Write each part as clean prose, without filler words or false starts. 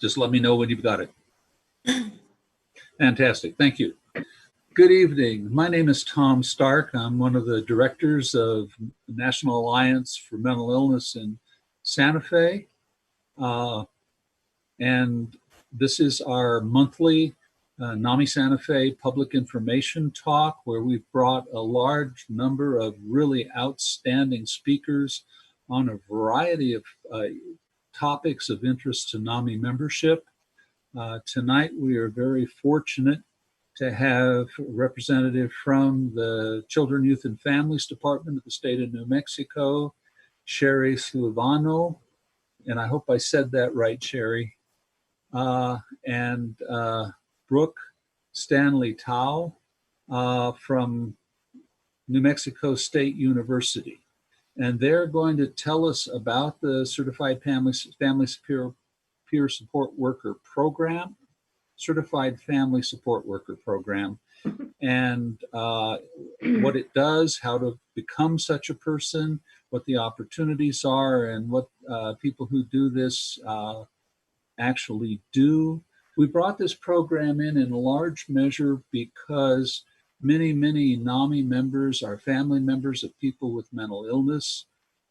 Just let me know when you've got it. Fantastic. Thank you. Good evening. My name is Tom Stark. I'm one of the directors of the National Alliance for Mental Illness in Santa Fe. And this is our monthly NAMI Santa Fe public information talk, where we've brought a large number of really outstanding speakers on a variety of topics of interest to NAMI membership. Tonight, we are very fortunate to have a representative from the Children, Youth, and Families Department of the state of New Mexico, Sheri Luevano, and I hope I said that right, Sherie, and Brooke Stanley from New Mexico State University. And they're going to tell us about the Certified Family Peer Support Worker Program, Certified Family Support Worker Program, and what it does, how to become such a person, what the opportunities are, and what people who do this actually do. We brought this program in large measure because many NAMI members are family members of people with mental illness,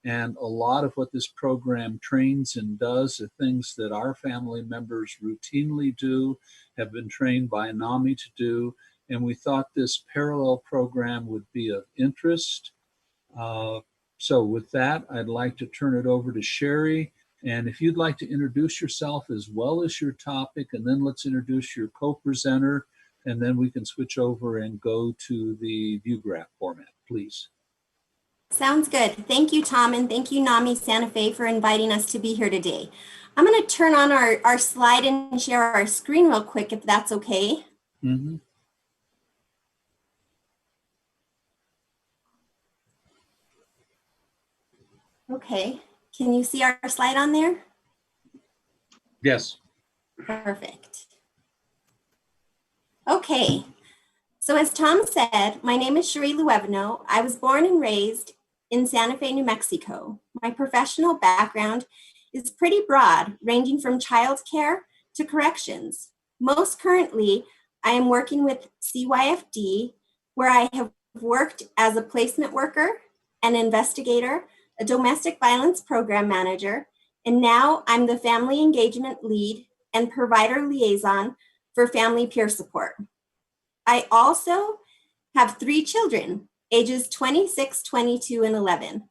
and a lot of what this program trains and does are things that our family members routinely do, have been trained by NAMI to do, and we thought this parallel program would be of interest. So with that, I'd like to turn it over to Sherie. And if you'd like to introduce yourself as well as your topic, and then let's introduce your co-presenter, and then we can switch over and go to the view graph format, please. Sounds good. Thank you, Tom, and thank you, NAMI Santa Fe, for inviting us to be here today. I'm going to turn on our slide and share our screen real quick, if that's okay. Mm-hmm. Okay. Can you see our slide on there? Yes. Perfect. Okay. So as Tom said, my name is Sheri Luevano. I was born and raised in Santa Fe, New Mexico. My professional background is pretty broad, ranging from childcare to corrections. Most currently, I am working with CYFD, where I have worked as a placement worker, an investigator, a domestic violence program manager, and now I'm the family engagement lead and provider liaison for family peer support. I also have 3 children, ages 26, 22, and 11.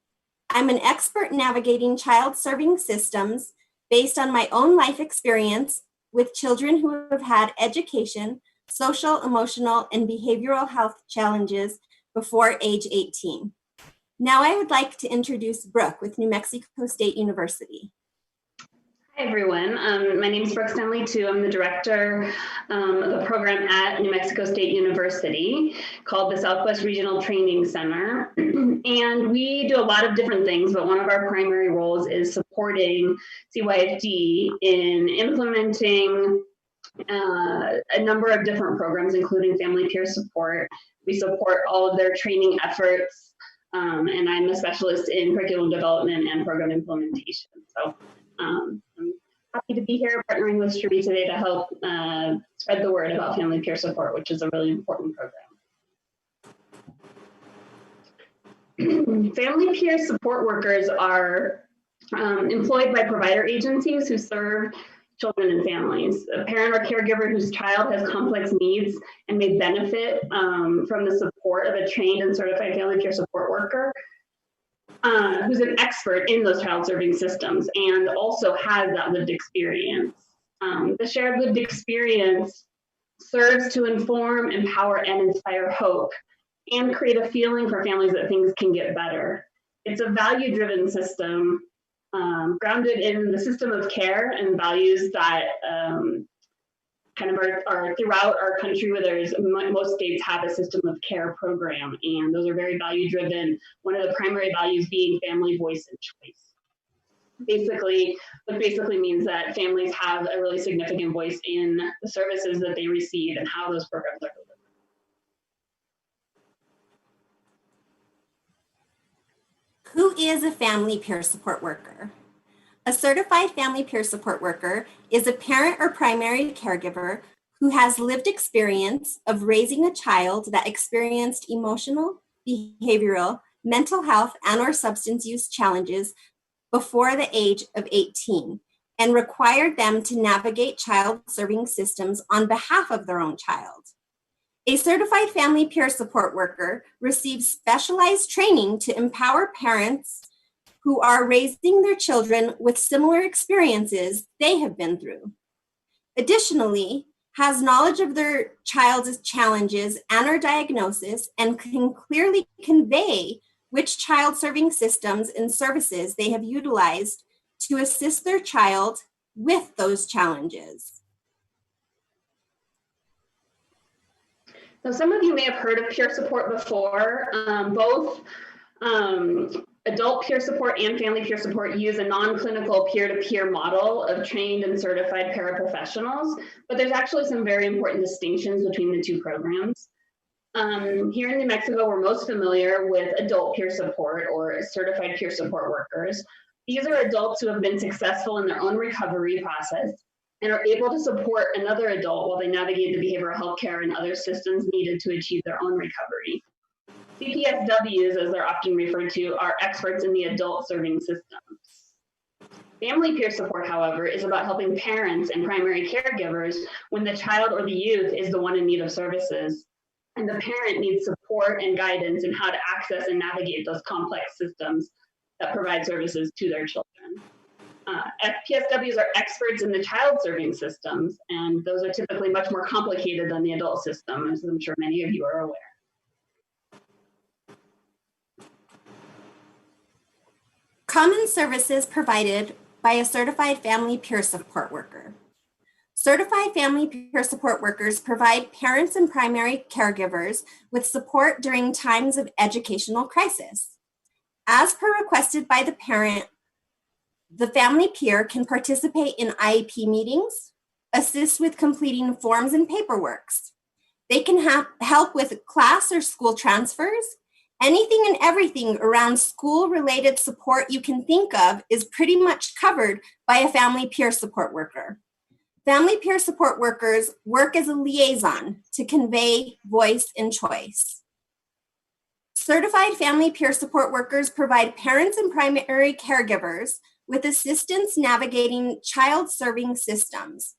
I'm an expert navigating child serving systems based on my own life experience with children who have had education, social, emotional, and behavioral health challenges before age 18. Now I would like to introduce Brooke with New Mexico State University. Hi, everyone. My name is Brooke Stanley, too. I'm the director of a program at New Mexico State University called the Southwest Regional Training Center. And we do a lot of different things, but one of our primary roles is supporting CYFD in implementing a number of different programs, including family peer support. We support all of their training efforts, and I'm a specialist in curriculum development and program implementation. So I'm happy to be here partnering with Sherie today to help spread the word about family peer support, which is a really important program. Family peer support workers are employed by provider agencies who serve children and families. A parent or caregiver whose child has complex needs and may benefit from the support of a trained and certified family peer support worker who's an expert in those child serving systems and also has that lived experience. The shared lived experience serves to inform, empower, and inspire hope and create a feeling for families that things can get better. It's a value-driven system grounded in the system of care and values that kind of are throughout our country, where most states have a system of care program, and those are very value driven. One of the primary values being family voice and choice. What basically means that families have a really significant voice in the services that they receive and how those programs are delivered. Who is a family peer support worker? A certified family peer support worker is a parent or primary caregiver who has lived experience of raising a child that experienced emotional, behavioral, mental health, and/or substance use challenges before the age of 18 and required them to navigate child serving systems on behalf of their own child. A certified family peer support worker receives specialized training to empower parents who are raising their children with similar experiences they have been through. Additionally, has knowledge of their child's challenges and or diagnosis and can clearly convey which child serving systems and services they have utilized to assist their child with those challenges. So some of you may have heard of peer support before. Both adult peer support and family peer support use a non-clinical peer-to-peer model of trained and certified paraprofessionals, but there's actually some very important distinctions between the two programs. Here in New Mexico, we're most familiar with adult peer support or certified peer support workers. These are adults who have been successful in their own recovery process and are able to support another adult while they navigate the behavioral health care and other systems needed to achieve their own recovery. CPSWs, as they're often referred to, are experts in the adult serving systems. Family peer support, however, is about helping parents and primary caregivers when the child or the youth is the one in need of services, and the parent needs support and guidance in how to access and navigate those complex systems that provide services to their children. FPSWs are experts in the child serving systems, and those are typically much more complicated than the adult system, as I'm sure many of you are aware. Common services provided by a certified family peer support worker. Certified family peer support workers provide parents and primary caregivers with support during times of educational crisis. As per requested by the parent, the family peer can participate in IEP meetings, assist with completing forms and paperwork. They can help with class or school transfers. Anything and everything around school-related support you can think of is pretty much covered by a family peer support worker. Family peer support workers work as a liaison to convey voice and choice. Certified family peer support workers provide parents and primary caregivers with assistance navigating child-serving systems.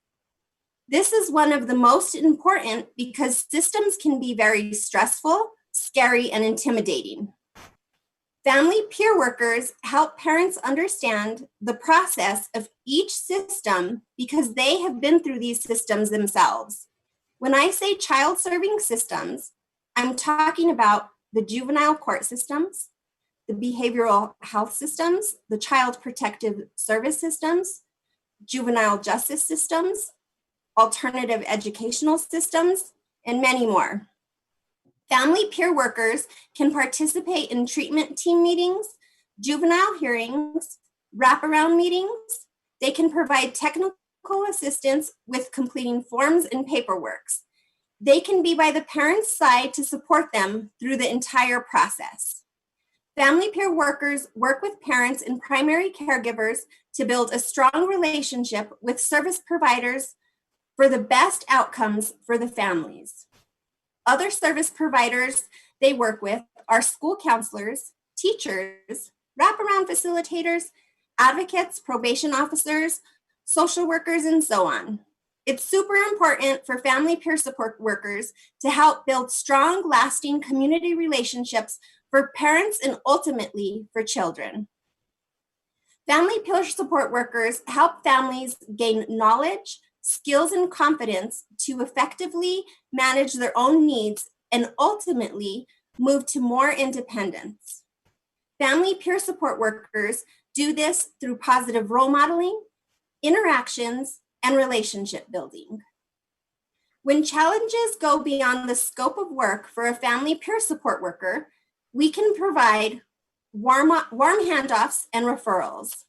This is one of the most important because systems can be very stressful, scary, and intimidating. Family peer workers help parents understand the process of each system because they have been through these systems themselves. When I say child-serving systems, I'm talking about the juvenile court systems, the behavioral health systems, the child protective service systems, juvenile justice systems, alternative educational systems, and many more. Family peer workers can participate in treatment team meetings, juvenile hearings, wraparound meetings. They can provide technical assistance with completing forms and paperwork. They can be by the parent's side to support them through the entire process. Family peer workers work with parents and primary caregivers to build a strong relationship with service providers for the best outcomes for the families. Other service providers they work with are school counselors, teachers, wraparound facilitators, advocates, probation officers, social workers, and so on. It's super important for family peer support workers to help build strong, lasting community relationships for parents and ultimately for children. Family peer support workers help families gain knowledge, skills, and confidence to effectively manage their own needs and ultimately move to more independence. Family peer support workers do this through positive role modeling, interactions, and relationship building. When challenges go beyond the scope of work for a family peer support worker, we can provide warm handoffs and referrals.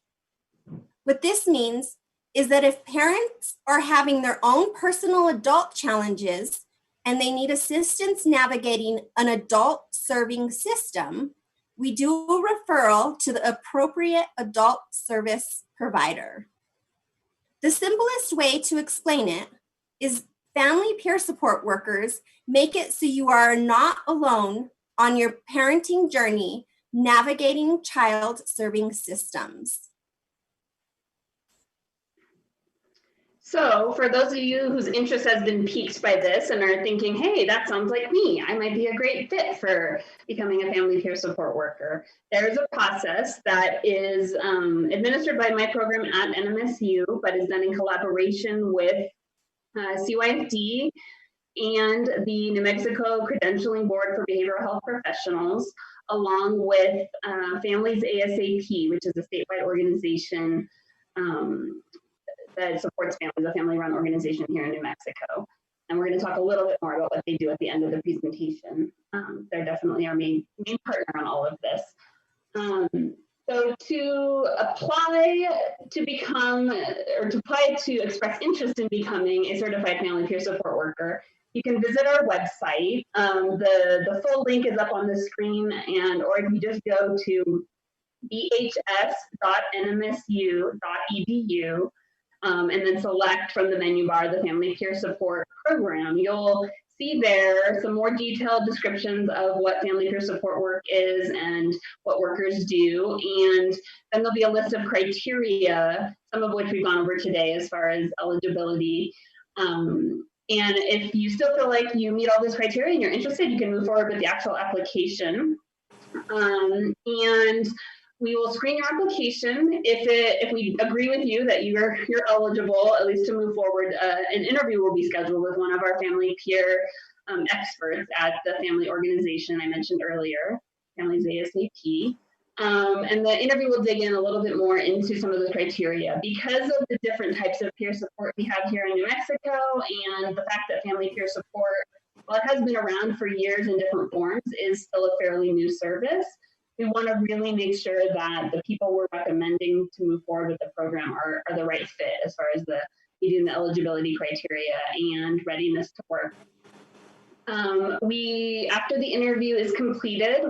What this means is that if parents are having their own personal adult challenges and they need assistance navigating an adult serving system, we do a referral to the appropriate adult service provider. The simplest way to explain it is family peer support workers make it so you are not alone on your parenting journey navigating child serving systems. So for those of you whose interest has been piqued by this and are thinking, hey, that sounds like me, I might be a great fit for becoming a family peer support worker, there's a process that is administered by my program at NMSU, but is done in collaboration with CYFD and the New Mexico Credentialing Board for Behavioral Health Professionals, along with Families ASAP, which is a statewide organization that supports families, a family-run organization here in New Mexico. And we're going to talk a little bit more about what they do at the end of the presentation. They're definitely our main partner on all of this. So to apply to become, or to apply to express interest in becoming a certified family peer support worker, you can visit our website. The full link is up on the screen, or if you just go to bhs.nmsu.edu, and then select from the menu bar the Family Peer Support Program. You'll see there some more detailed descriptions of what Family Peer Support work is and what workers do. And then there'll be a list of criteria, some of which we've gone over today as far as eligibility. And if you still feel like you meet all those criteria and you're interested, you can move forward with the actual application. And we will screen your application. If we agree with you that you're eligible, at least to move forward, an interview will be scheduled with one of our family peer experts at the family organization I mentioned earlier, Families ASAP. And the interview will dig in a little bit more into some of the criteria. Because of the different types of peer support we have here in New Mexico, and the fact that family peer support, while it has been around for years in different forms, is still a fairly new service. We want to really make sure that the people we're recommending to move forward with the program are the right fit as far as meeting the eligibility criteria and readiness to work. After the interview is completed,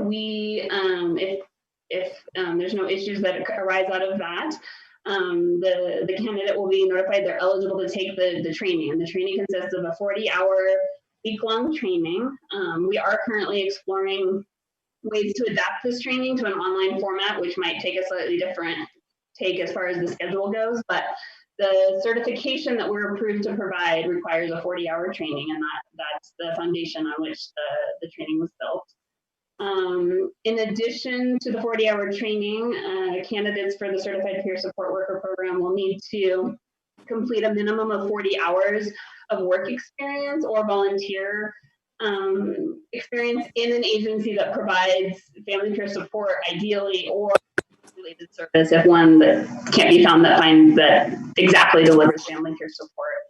if there's no issues that arise out of that, the candidate will be notified they're eligible to take the training. And the training consists of a 40-hour week-long training. We are currently exploring ways to adapt this training to an online format, which might take a slightly different take as far as the schedule goes, but the certification that we're approved to provide requires a 40-hour training, and that's the foundation on which the training was built. In addition to the 40-hour training, candidates for the Certified Peer Support Worker program will need to complete a minimum of 40 hours of work experience or volunteer experience in an agency that provides family peer support, ideally, or related service if one that can't be found that exactly delivers family peer support.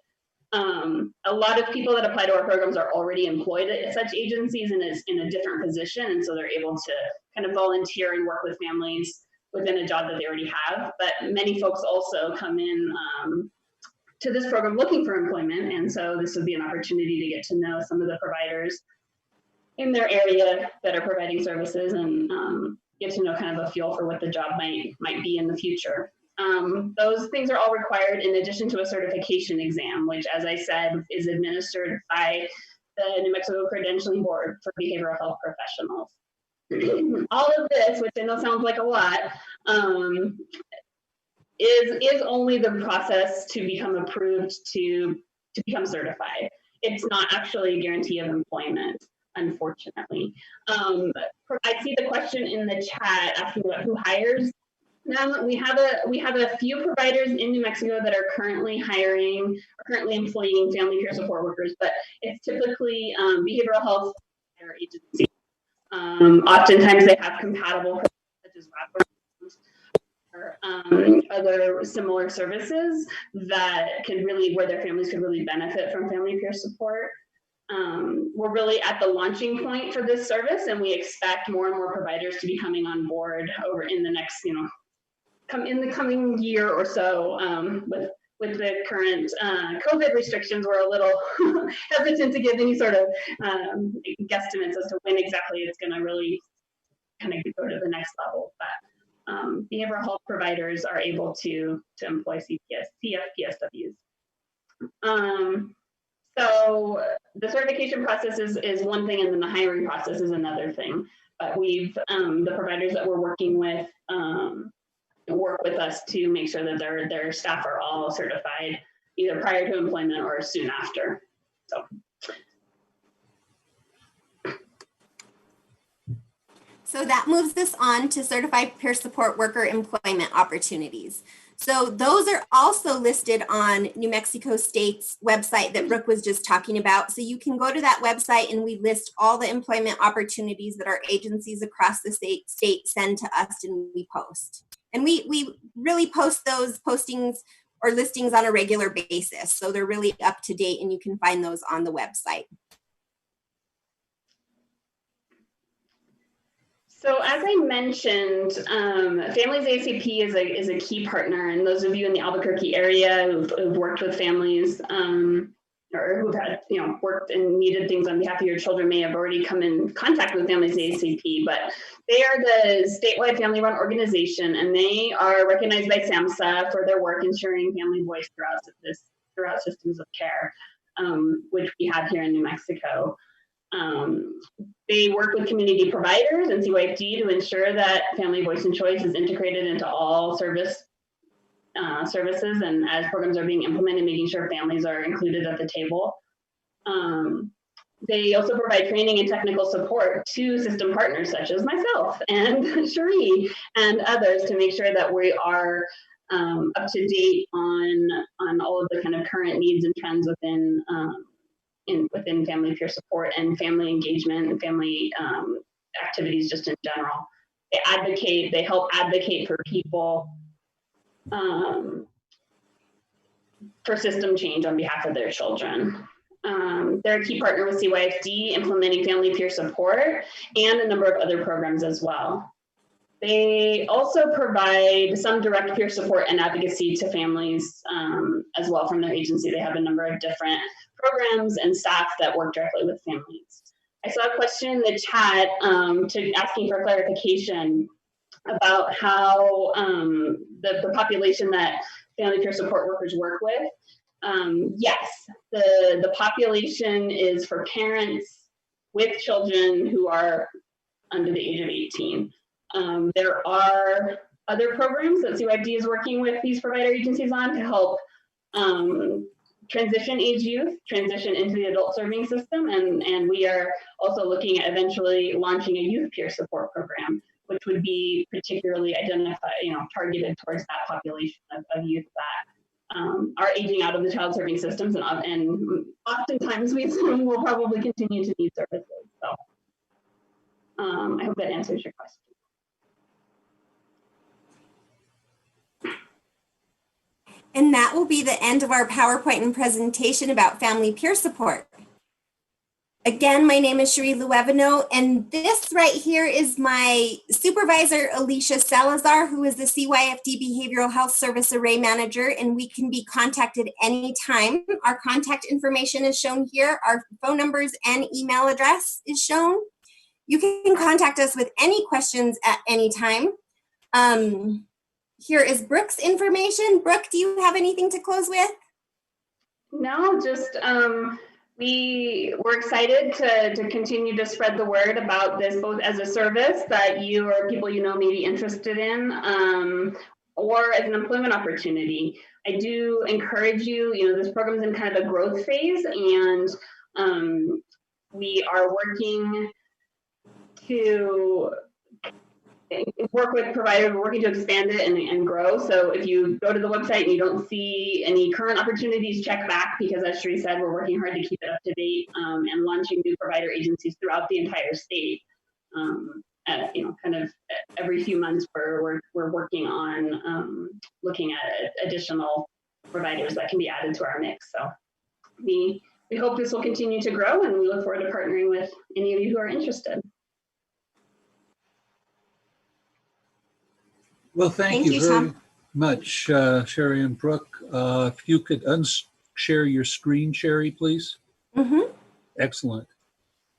A lot of people that apply to our programs are already employed at such agencies and is in a different position, and so they're able to kind of volunteer and work with families within a job that they already have. But many folks also come in to this program looking for employment, and so this would be an opportunity to get to know some of the providers in their area that are providing services and get to know kind of a feel for what the job might be in the future. Those things are all required in addition to a certification exam, which, as I said, is administered by the New Mexico Credentialing Board for Behavioral Health Professionals. All of this, which I know sounds like a lot, is only the process to become approved to become certified. It's not actually a guarantee of employment, unfortunately. I see the question in the chat asking about who hires. We have a few providers in New Mexico that are currently hiring or currently employing family peer support workers, but it's typically behavioral health agencies. Oftentimes they have compatible programs such as or other similar services that where their families could really benefit from family peer support. We're really at the launching point for this service, and we expect more and more providers to be coming on board over in the next, in the coming year or so. With the current COVID restrictions, we're a little hesitant to give any sort of guesstimates as to when exactly it's going to really kind of go to the next level. But behavioral health providers are able to employ CFPSWs. So the certification process is one thing, and then the hiring process is another thing. But we've, the providers that we're working with work with us to make sure that their staff are all certified either prior to employment or soon after. So that moves us on to certified peer support worker employment opportunities. So those are also listed on New Mexico State's website that Brooke was just talking about. So you can go to that website and we list all the employment opportunities that our agencies across the state send to us and we post. And we really post those postings or listings on a regular basis. So they're really up to date and you can find those on the website. So as I mentioned, Families ACP is a key partner, and those of you in the Albuquerque area who've worked with families or who've had, worked and needed things on behalf of your children may have already come in contact with Families ACP, but they are the statewide family-run organization, and they are recognized by SAMHSA for their work ensuring family voice throughout systems of care, which we have here in New Mexico. They work with community providers and CYFD to ensure that family voice and choice is integrated into all services, and as programs are being implemented, making sure families are included at the table. They also provide training and technical support to system partners such as myself and Sherie and others to make sure that we are up to date on all of the kind of current needs and trends within family peer support and family engagement and family activities just in general. They help advocate for people for system change on behalf of their children. They're a key partner with CYFD, implementing family peer support and a number of other programs as well. They also provide some direct peer support and advocacy to families as well from their agency. They have a number of different programs and staff that work directly with families. I saw a question in the chat asking for clarification about how the population that family peer support workers work with. Yes, the population is for parents with children who are under the age of 18. There are other programs that CYFD is working with these provider agencies on to help transition age youth, transition into the adult serving system, and we are also looking at eventually launching a youth peer support program, which would be particularly targeted towards that population of youth that are aging out of the child serving systems, and oftentimes we will probably continue to need services. So I hope that answers your question. And that will be the end of our PowerPoint and presentation about family peer support. Again, my name is Sheri Luevano, and this right here is my supervisor, Alicia Salazar, who is the CYFD Behavioral Health Service Array Manager, and we can be contacted anytime. Our contact information is shown here. Our phone numbers and email address is shown. You can contact us with any questions at any time. Here is Brooke's information. Brooke, do you have anything to close with? No, just we're excited to continue to spread the word about this, both as a service that you or people you know may be interested in, or as an employment opportunity. I do encourage you, this program is in kind of a growth phase, and we are working to work with providers, we're working to expand it and grow. So if you go to the website and you don't see any current opportunities, check back, because as Sherie said, we're working hard to keep it up to date and launching new provider agencies throughout the entire state. Kind of every few months we're working on looking at additional providers that can be added to our mix. So we hope this will continue to grow, and we look forward to partnering with any of you who are interested. Well, thank you very much, Sherie and Brooke. If you could unshare your screen, Sherie, please. Mm-hmm. Excellent.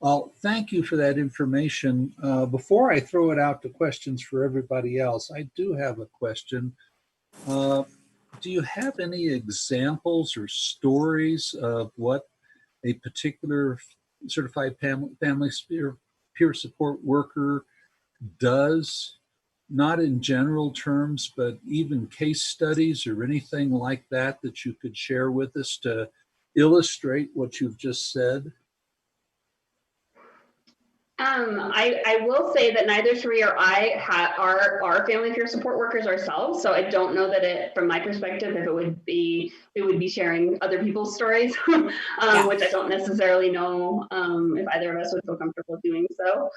Well, thank you for that information. Before I throw it out to questions for everybody else, I do have a question. Do you have any examples or stories of what a particular certified family peer support worker does? Not in general terms, but even case studies or anything like that that you could share with us to illustrate what you've just said? I will say that neither Sherie or I are family peer support workers ourselves, so I don't know that from my perspective, if we would be sharing other people's stories, which I don't necessarily know if either of us would feel comfortable doing so.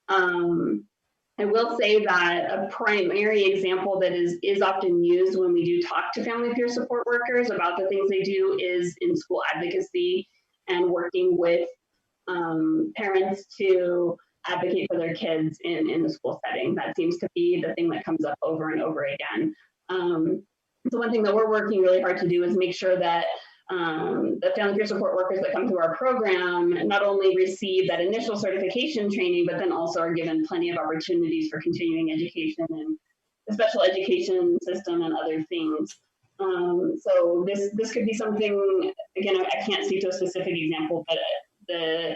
I will say that a primary example that is often used when we do talk to family peer support workers about the things they do is in school advocacy and working with parents to advocate for their kids in the school setting. That seems to be the thing that comes up over and over again. So one thing that we're working really hard to do is make sure that the family peer support workers that come through our program not only receive that initial certification training, but then also are given plenty of opportunities for continuing education and the special education system and other things. So this could be something, again, I can't speak to a specific example, but the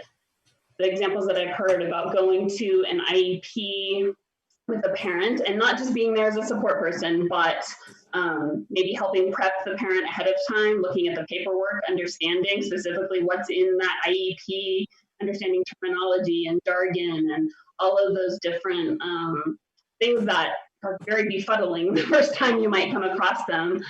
examples that I've heard about going to an IEP with a parent and not just being there as a support person, but maybe helping prep the parent ahead of time, looking at the paperwork, understanding specifically what's in that IEP, understanding terminology and jargon and all of those different things that are very befuddling the first time you might come across them.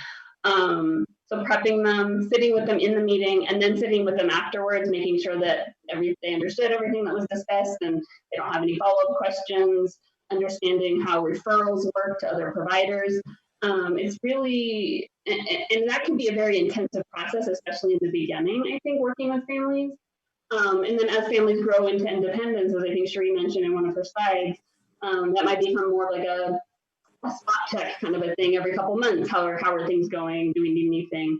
So prepping them, sitting with them in the meeting, and then sitting with them afterwards, making sure that they understood everything that was discussed and they don't have any follow-up questions, understanding how referrals work to other providers. It's really, and that can be a very intensive process, especially in the beginning, I think, working with families. And then as families grow into independence, as I think Sherie mentioned in one of her slides, that might become more like a spot check kind of a thing every couple months. How are things going? Do we need anything?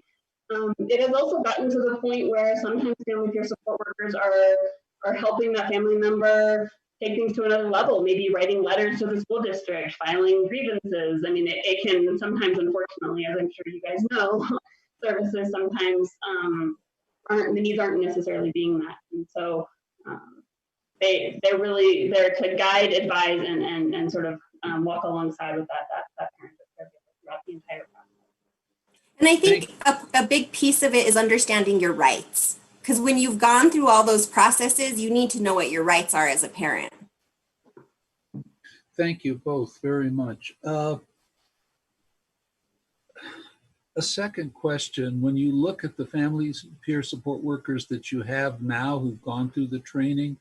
It has also gotten to the point where sometimes family peer support workers are helping that family member take things to another level, maybe writing letters to the school district, filing grievances. I mean, it can sometimes, unfortunately, as I'm sure you guys know, services sometimes the needs aren't necessarily being met. And so they're really there to guide, advise, and sort of walk alongside with that parent throughout the entire process. And I think a big piece of it is understanding your rights. Because when you've gone through all those processes, you need to know what your rights are as a parent. Thank you both very much. A second question, when you look at the families peer support workers that you have now who've gone through the training,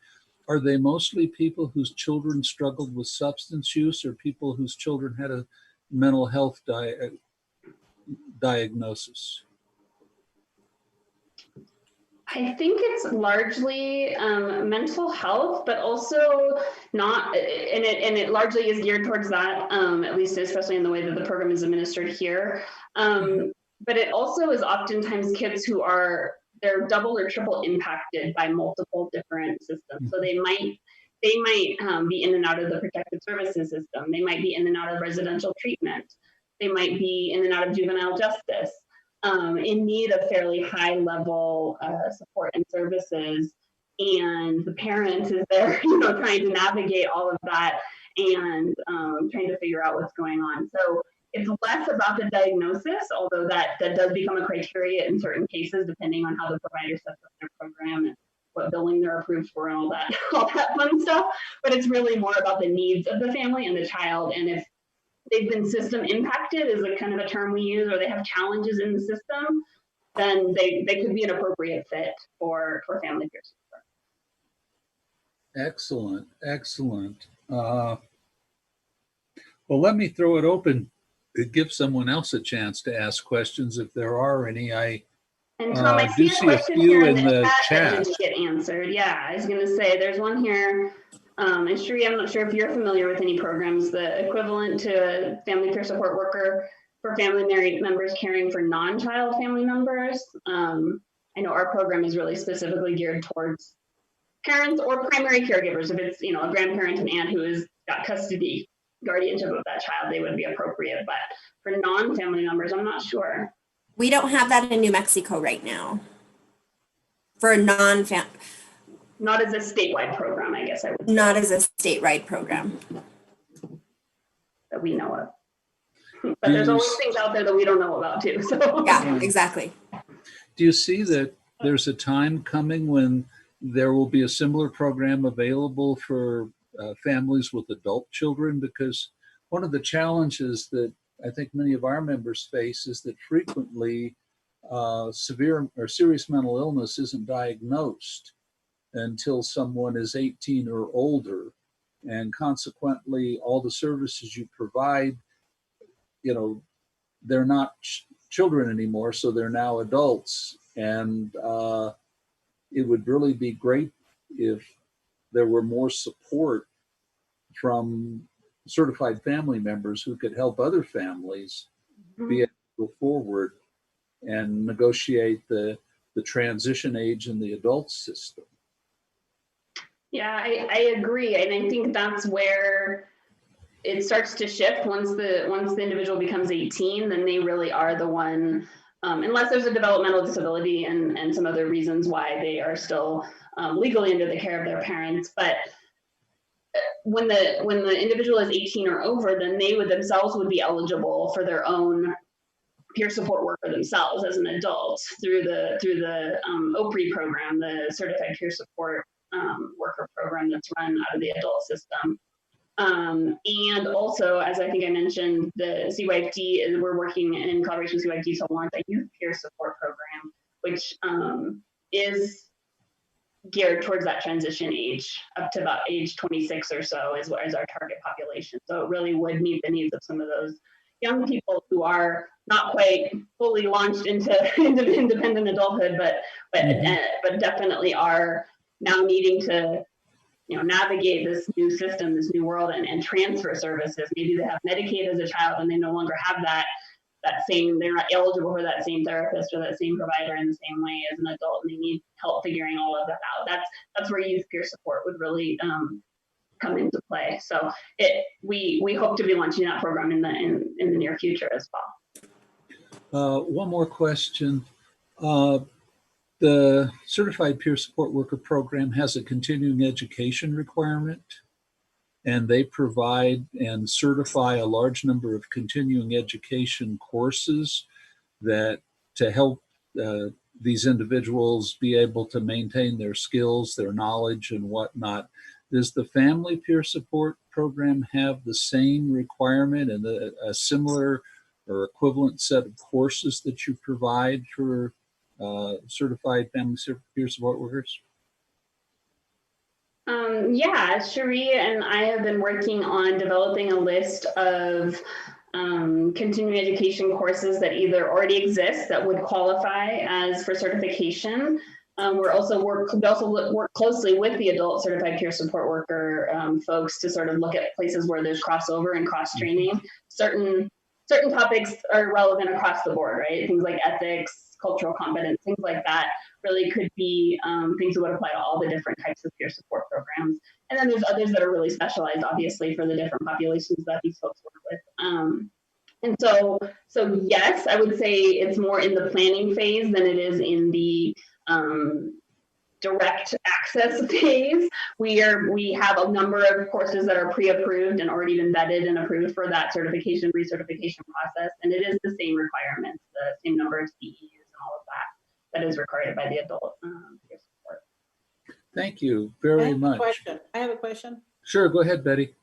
are they mostly people whose children struggled with substance use or people whose children had a mental health diagnosis? I think it's largely mental health, but also not, and it largely is geared towards that, at least especially in the way that the program is administered here. But it also is oftentimes kids who they're double or triple impacted by multiple different systems. So they might be in and out of the protective services system. They might be in and out of residential treatment. They might be in and out of juvenile justice. In need of fairly high level support and services, and the parent is there, trying to navigate all of that and trying to figure out what's going on. So it's less about the diagnosis, although that does become a criteria in certain cases, depending on how the provider sets up their program and what billing they're approved for and all that fun stuff. But it's really more about the needs of the family and the child, and if they've been system impacted is a kind of a term we use, or they have challenges in the system, then they could be an appropriate fit for family peer support. Excellent, excellent. Well, let me throw it open to give someone else a chance to ask questions if there are any. And Tom, I do see a see a question few here in the chat that chat. didn't get answered. Yeah, I was going to say there's one here. And Sherie, I'm not sure if you're familiar with any programs, the equivalent to a family peer support worker for family members caring for non-child family members. I know our program is really specifically geared towards parents or primary caregivers. If it's, a grandparent and aunt who has got custody, guardianship of that child, they would be appropriate. But for non-family members, I'm not sure. We don't have that in New Mexico right now. For a non-family. Not as a statewide program, I guess I would say. Not as a statewide program. That we know of. But there's always things out there that we don't know about too. So Yeah, exactly. Do you see that there's a time coming when there will be a similar program available for families with adult children? Because one of the challenges that I think many of our members face is that frequently severe or serious mental illness isn't diagnosed until someone is 18 or older. And consequently, all the services you provide, they're not children anymore, so they're now adults. And it would really be great if there were more support from certified family members who could help other families be able to go forward and negotiate the transition age in the adult system. Yeah, I agree. And I think that's where it starts to shift once the individual becomes 18, then they really are the one, unless there's a developmental disability and some other reasons why they are still legally under the care of their parents. But when the individual is 18 or over, then they themselves would be eligible for their own peer support worker themselves as an adult through the OPRI program, the Certified Peer Support Worker program that's run out of the adult system. And also, as I think I mentioned, the CYFD, we're working in collaboration with CYFD to launch a youth peer support program, which is geared towards that transition age, up to about age 26 or so is our target population. So it really would meet the needs of some of those young people who are not quite fully launched into independent adulthood, but definitely are now needing to navigate this new system, this new world, and transfer services. Maybe they have Medicaid as a child and they no longer have that same, they're not eligible for that same therapist or that same provider in the same way as an adult, and they need help figuring all of that out. That's where youth peer support would really come into play. So we hope to be launching that program in the near future as well. One more question. The Certified Peer Support Worker program has a continuing education requirement, and they provide and certify a large number of continuing education courses that to help these individuals be able to maintain their skills, their knowledge, and whatnot. Does the Family Peer Support Program have the same requirement and a similar or equivalent set of courses that you provide for certified family peer support workers? Yeah, Sherie and I have been working on developing a list of continuing education courses that either already exist that would qualify as for certification. We also work closely with the adult certified peer support worker folks to sort of look at places where there's crossover and cross training. Certain topics are relevant across the board, right? Things like ethics, cultural competence, things like that really could be things that would apply to all the different types of peer support programs. And then there's others that are really specialized, obviously, for the different populations that these folks work with. And so yes, I would say it's more in the planning phase than it is in the direct access phase. We have a number of courses that are pre-approved and already been vetted and approved for that certification, recertification process. And it is the same requirements, the same number of CEUs and all of that is required by the adult peer support. Thank you very much. I have a question. Sure, go ahead, Betty.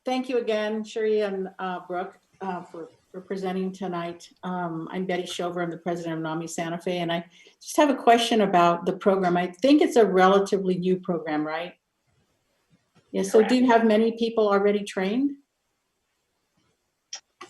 Thank you again, Sherie and Brooke, for presenting tonight. I'm Betty Shover. I'm the president of NAMI Santa Fe, and I just have a question about the program. I think it's a relatively new program, right? Yeah, so do you have many people already trained?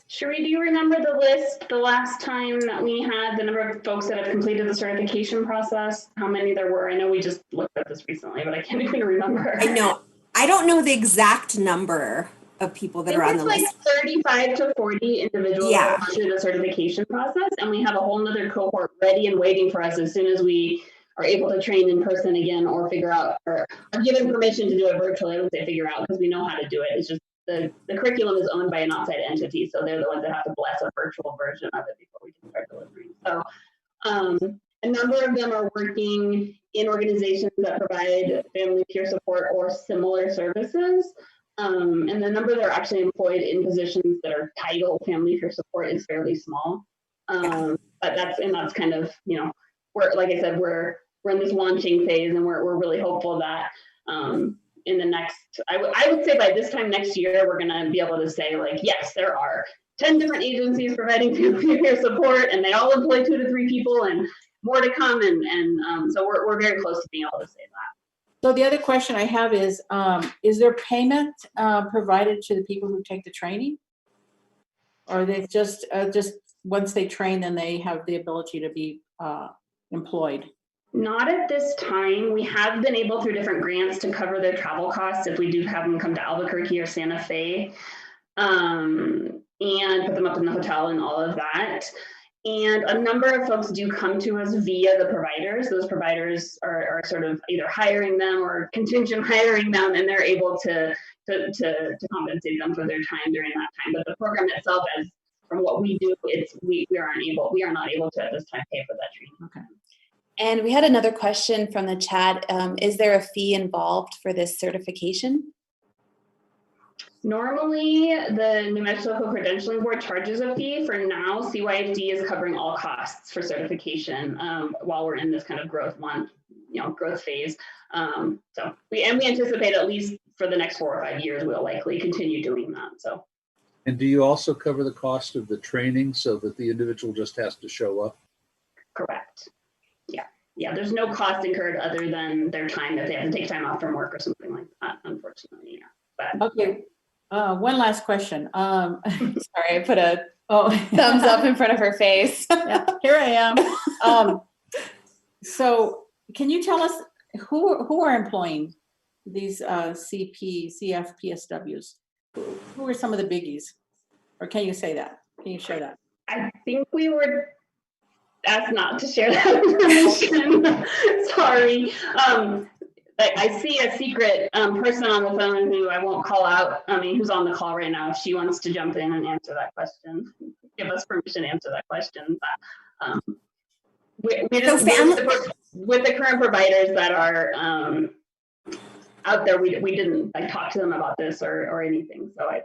Sherie, do you remember the list the last time that we had the number of folks that have completed the certification process? How many there were? I know we just looked at this recently, but I can't even remember. I know. I don't know the exact number of people that are on the list. It's like 35 to 40 individuals through the certification process, and we have a whole nother cohort ready and waiting for us as soon as we are able to train in person again or figure out or are given permission to do it virtually. I don't say figure out because we know how to do it. It's just the curriculum is owned by an outside entity, so they're the ones that have to bless a virtual version of it before we can start delivering. So a number of them are working in organizations that provide family peer support or similar services. And the number that are actually employed in positions that are titled family peer support is fairly small. But that's kind of, you know, like I said, we're in this launching phase, and we're really hopeful that in the next, I would say by this time next year, we're going to be able to say, like, yes, there are 10 different agencies providing family peer support, and they all employ 2 to 3 people, and more to come. And so we're very close to being able to say that. So the other question I have is there payment provided to the people who take the training? Or are they just once they train, then they have the ability to be employed? Not at this time. We have been able through different grants to cover their travel costs if we do have them come to Albuquerque or Santa Fe, and put them up in the hotel and all of that. And a number of folks do come to us via the providers. Those providers are sort of either hiring them or contingent hiring them, and they're able to compensate them for their time during that time. But the program itself, as from what we do, we are not able to at this time pay for that training. Okay. And we had another question from the chat. Is there a fee involved for this certification? Normally, the New Mexico Credentialing Board charges a fee. For now, CYFD is covering all costs for certification while we're in this kind of growth phase. So we anticipate at least for the next 4 or 5 years, we'll likely continue doing that. So. And do you also cover the cost of the training so that the individual just has to show up? Correct. Yeah, there's no cost incurred other than their time if they have to take time off from work or something like that, unfortunately. Yeah. But Okay. One last question. Sorry, I put a thumbs up in front of her face. Yeah, here I am. So can you tell us who are employing these CFPSWs? Who are some of the biggies? Or can you say that? Can you share that? I think we were asked not to share that information. Sorry. I see a secret person on the phone who I won't call out, who's on the call right now. If she wants to jump in and answer that question, give us permission to answer that question. But we just, with the current providers that are out there, we didn't talk to them about this or anything. So I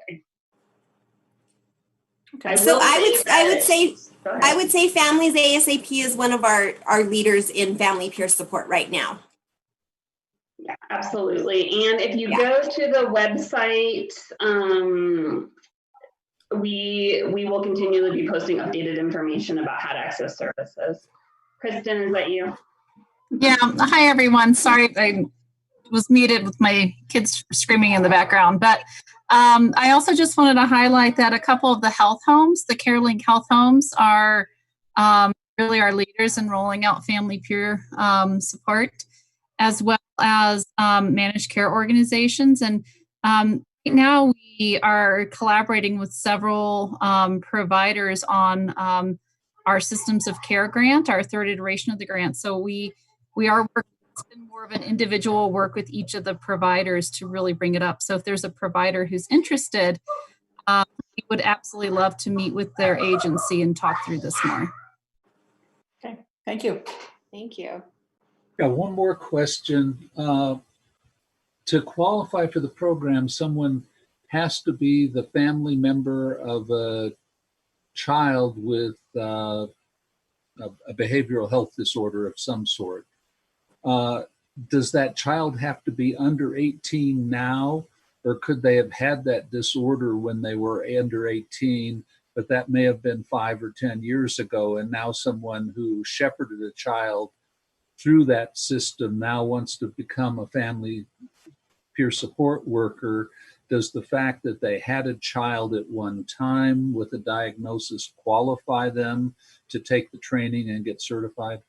would say Families ASAP is one of our leaders in family peer support right now. Yeah, absolutely. And if you go to the website, we will continually be posting updated information about how to access services. Kristen, is that you? Yeah. Hi, everyone. Sorry, I was muted with my kids screaming in the background. But I also just wanted to highlight that a couple of the health homes, the CareLink health homes, are really our leaders in rolling out family peer support, as well as managed care organizations. And right now we are collaborating with several providers on our Systems of Care grant, our 3rd iteration of the grant. So we are working, it's been more of an individual work with each of the providers to really bring it up. So if there's a provider who's interested, we would absolutely love to meet with their agency and talk through this more. Okay, thank you. Thank you. Got one more question. To qualify for the program, someone has to be the family member of a child with a behavioral health disorder of some sort. Does that child have to be under 18 now, or could they have had that disorder when they were under 18, but that may have been 5 or 10 years ago, and now someone who shepherded a child through that system now wants to become a family peer support worker? Does the fact that they had a child at one time with a diagnosis qualify them to take the training and get certified?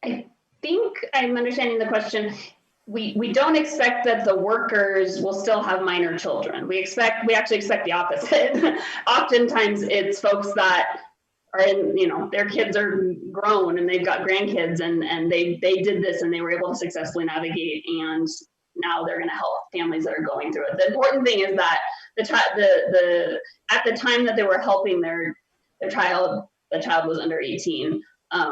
I think I'm understanding the question. We don't expect that the workers will still have minor children. We actually expect the opposite. Oftentimes it's folks that are in, you know, their kids are grown and they've got grandkids, and they did this and they were able to successfully navigate, and now they're going to help families that are going through it. The important thing is that at the time that they were helping their child, the child was under 18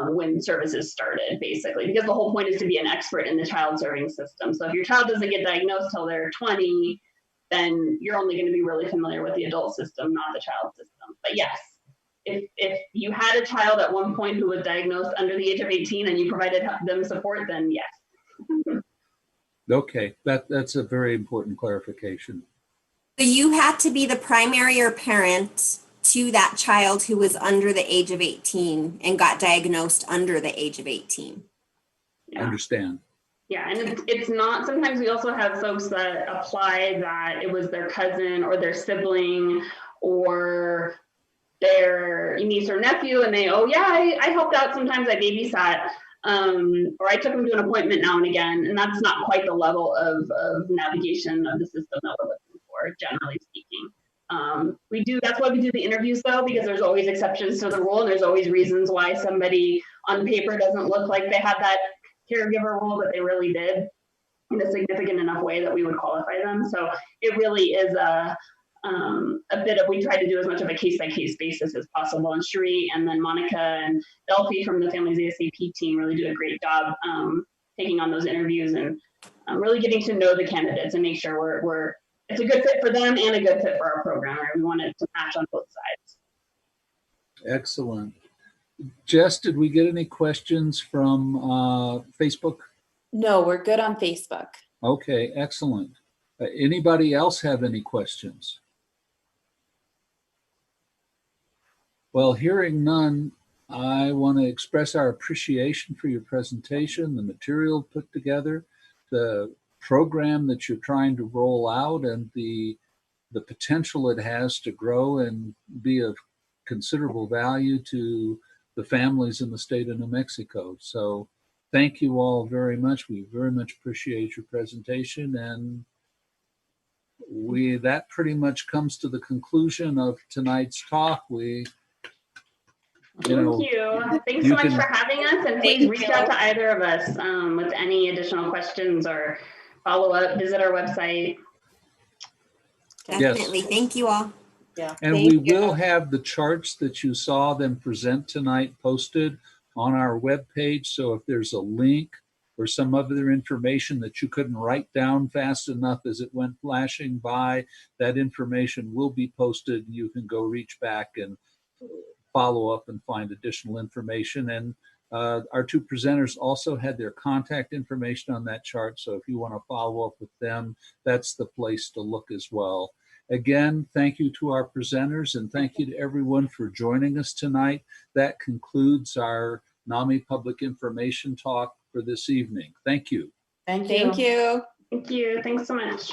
when services started, basically, because the whole point is to be an expert in the child serving system. So if your child doesn't get diagnosed till they're 20, then you're only going to be really familiar with the adult system, not the child system. But yes, if you had a child at one point who was diagnosed under the age of 18 and you provided them support, then yes. Okay, that's a very important clarification. So you had to be the primary or parent to that child who was under the age of 18 and got diagnosed under the age of 18. Yeah. Understand. Yeah, and it's not, sometimes we also have folks that apply that it was their cousin or their sibling or their niece or nephew, and they, oh yeah, I helped out sometimes, I babysat, or I took them to an appointment now and again, and that's not quite the level of navigation of the system that we're looking for, generally speaking. That's why we do the interviews though, because there's always exceptions to the rule, and there's always reasons why somebody on paper doesn't look like they had that caregiver role, but they really did in a significant enough way that we would qualify them. So it really is a bit of, we try to do as much of a case-by-case basis as possible. And Sherie and then Monica and Delphi from the Families ASAP team really do a great job taking on those interviews and really getting to know the candidates and make sure it's a good fit for them and a good fit for our program. Right? We want it to match on both sides. Excellent. Jess, did we get any questions from Facebook? No, we're good on Facebook. Okay, excellent. Anybody else have any questions? Well, hearing none, I want to express our appreciation for your presentation, the material put together, the program that you're trying to roll out, and the potential it has to grow and be of considerable value to the families in the state of New Mexico. So thank you all very much. We very much appreciate your presentation, and that pretty much comes to the conclusion of tonight's talk. Thanks so much for having us, and please reach out to either of us with any additional questions or follow up, visit our website. Definitely. Yes. Thank you all. Yeah. And we will have the charts that you saw them present tonight posted on our webpage. So if there's a link or some other information that you couldn't write down fast enough as it went flashing by, that information will be posted. You can go reach back and follow up and find additional information. And our two presenters also had their contact information on that chart. So if you want to follow up with them, that's the place to look as well. Again, thank you to our presenters, and thank you to everyone for joining us tonight. That concludes our NAMI Public Information Talk for this evening. Thank you. Thank you. Thank you. Thank you. Thanks so much.